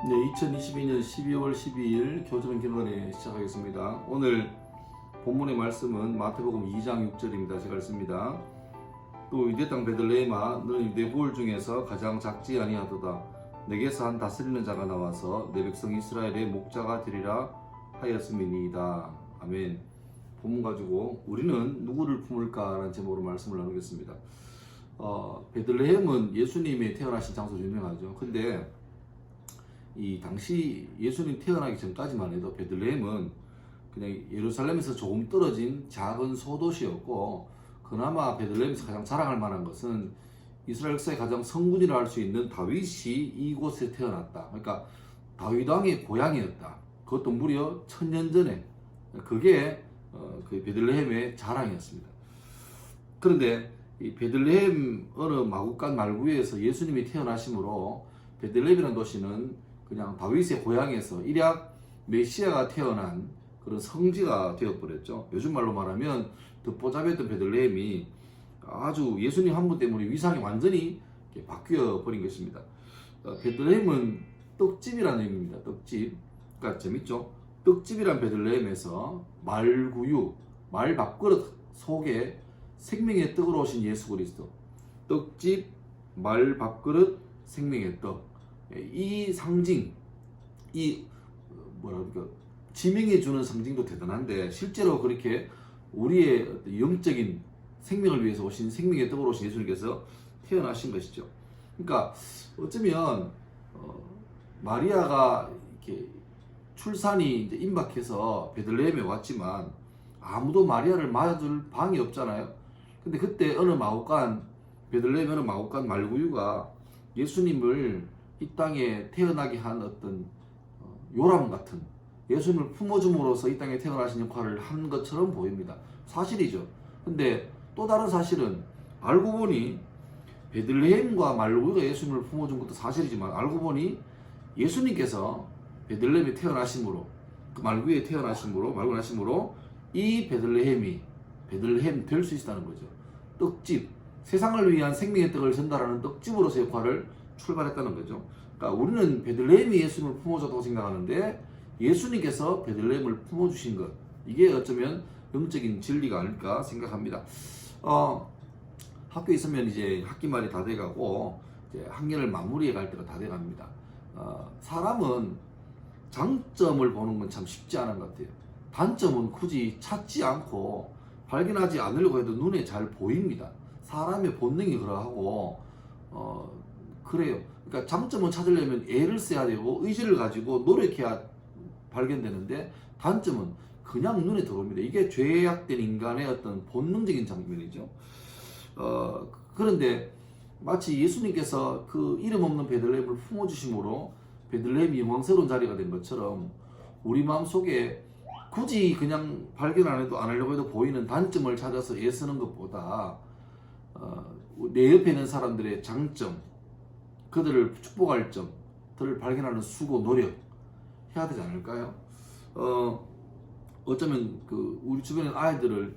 네, 2022년 12월 12일 교주는 경건에 시작하겠습니다. 오늘 본문의 말씀은 마태복음 2장 6절입니다. 제가 읽습니다. 또 유대 땅 베들레헴아, 너는 유대 고을 중에서 가장 작지 아니하도다. 내게서 한 다스리는 자가 나와서 내 백성 이스라엘의 목자가 되리라 하였음이니이다. 아멘. 본문 가지고 우리는 누구를 품을까라는 제목으로 말씀을 나누겠습니다. 베들레헴은 예수님이 태어나신 장소로 유명하죠. 근데 이 당시 예수님 태어나기 전까지만 해도 베들레헴은 그냥 예루살렘에서 조금 떨어진 작은 소도시였고, 그나마 베들레헴에서 가장 자랑할 만한 것은 이스라엘 역사의 가장 성군이라 할 수 있는 다윗이 이곳에 태어났다. 그러니까 다윗 왕의 고향이었다. 그것도 무려 1000년 전에. 그게 그 베들레헴의 자랑이었습니다. 그런데 이 베들레헴 어느 마구간 말구에서 예수님이 태어나심으로 베들레헴이라는 도시는 그냥 다윗의 고향에서 일약 메시아가 태어난 그런 성지가 되어버렸죠. 요즘 말로 말하면 듣보잡이었던 베들레헴이 아주 예수님 한 분 때문에 위상이 완전히 바뀌어 버린 것입니다. 베들레헴은 떡집이라는 의미입니다. 떡집. 그러니까 재밌죠? 떡집이란 베들레헴에서 말구유, 말 밥그릇 속에 생명의 떡으로 오신 예수 그리스도. 떡집, 말 밥그릇, 생명의 떡. 이 상징, 이 지명해 주는 상징도 대단한데, 실제로 그렇게 우리의 영적인 생명을 위해서 오신 생명의 떡으로 오신 예수님께서 태어나신 것이죠. 그러니까 어쩌면 마리아가 이렇게 출산이 이제 임박해서 베들레헴에 왔지만 아무도 마리아를 맞을 방이 없잖아요. 근데 그때 어느 마구간, 베들레헴 어느 마구간 말구유가 예수님을 이 땅에 태어나게 한 어떤 요람 같은, 예수님을 품어줌으로써 이 땅에 태어나신 역할을 한 것처럼 보입니다. 사실이죠. 근데 또 다른 사실은, 알고 보니 베들레헴과 말구유가 예수님을 품어준 것도 사실이지만, 알고 보니 예수님께서 베들레헴에 태어나심으로, 그 말구유에 말구나심으로 이 베들레헴이 베들레헴 될 수 있다는 거죠. 떡집, 세상을 위한 생명의 떡을 전달하는 떡집으로서 역할을 출발했다는 거죠. 그러니까 우리는 베들레헴이 예수님을 품어줬다고 생각하는데, 예수님께서 베들레헴을 품어주신 것, 이게 어쩌면 영적인 진리가 아닐까 생각합니다. 학교에 있으면 이제 학기말이 다 돼가고 이제 학년을 마무리해 갈 때가 다 돼갑니다. 사람은 장점을 보는 건 참 쉽지 않은 것 같아요. 단점은 굳이 찾지 않고 발견하지 않으려고 해도 눈에 잘 보입니다. 사람의 본능이 그러하고 그래요. 그러니까 장점을 찾으려면 애를 써야 되고 의지를 가지고 노력해야 발견되는데, 단점은 그냥 눈에 들어옵니다. 이게 죄악된 인간의 어떤 본능적인 장면이죠. 그런데 마치 예수님께서 그 이름 없는 베들레헴을 품어주심으로 베들레헴이 영광스러운 자리가 된 것처럼, 우리 마음속에 굳이 그냥 발견 안 해도 안 하려고 해도 보이는 단점을 찾아서 애쓰는 것보다 내 옆에 있는 사람들의 장점, 그들을 축복할 점들을 발견하는 수고, 노력 해야 되지 않을까요? 어쩌면 우리 주변의 아이들을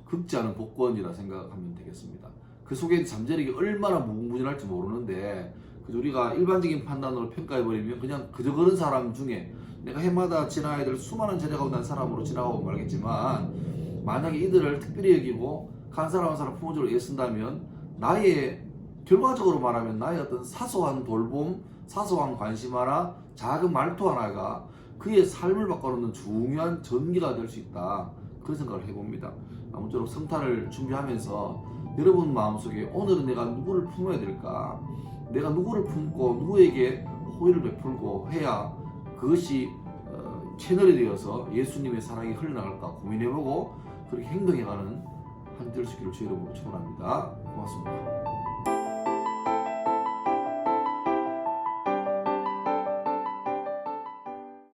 긁지 않은 복권이라 생각하면 되겠습니다. 그 속에 잠재력이 얼마나 무궁무진할지 모르는데, 우리가 일반적인 판단으로 평가해버리면 그냥 그저 그런 사람 중에, 내가 해마다 지나야 될 수많은 제자가 난 사람으로 지나가고 말겠지만, 만약에 이들을 특별히 여기고 한 사람 한 사람 품어주려 애쓴다면, 나의 결과적으로 말하면 나의 어떤 사소한 돌봄, 사소한 관심 하나, 작은 말투 하나가 그의 삶을 바꿔놓는 중요한 전기가 될 수 있다, 그런 생각을 해봅니다. 아무쪼록 성탄을 준비하면서 여러분 마음속에 오늘은 내가 누구를 품어야 될까, 내가 누구를 품고 누구에게 호의를 베풀고 해야 그것이 채널이 되어서 예수님의 사랑이 흘러나갈까 고민해보고 그렇게 행동해가는 한 될 수 있기를 주 여러분으로 축원합니다. 고맙습니다.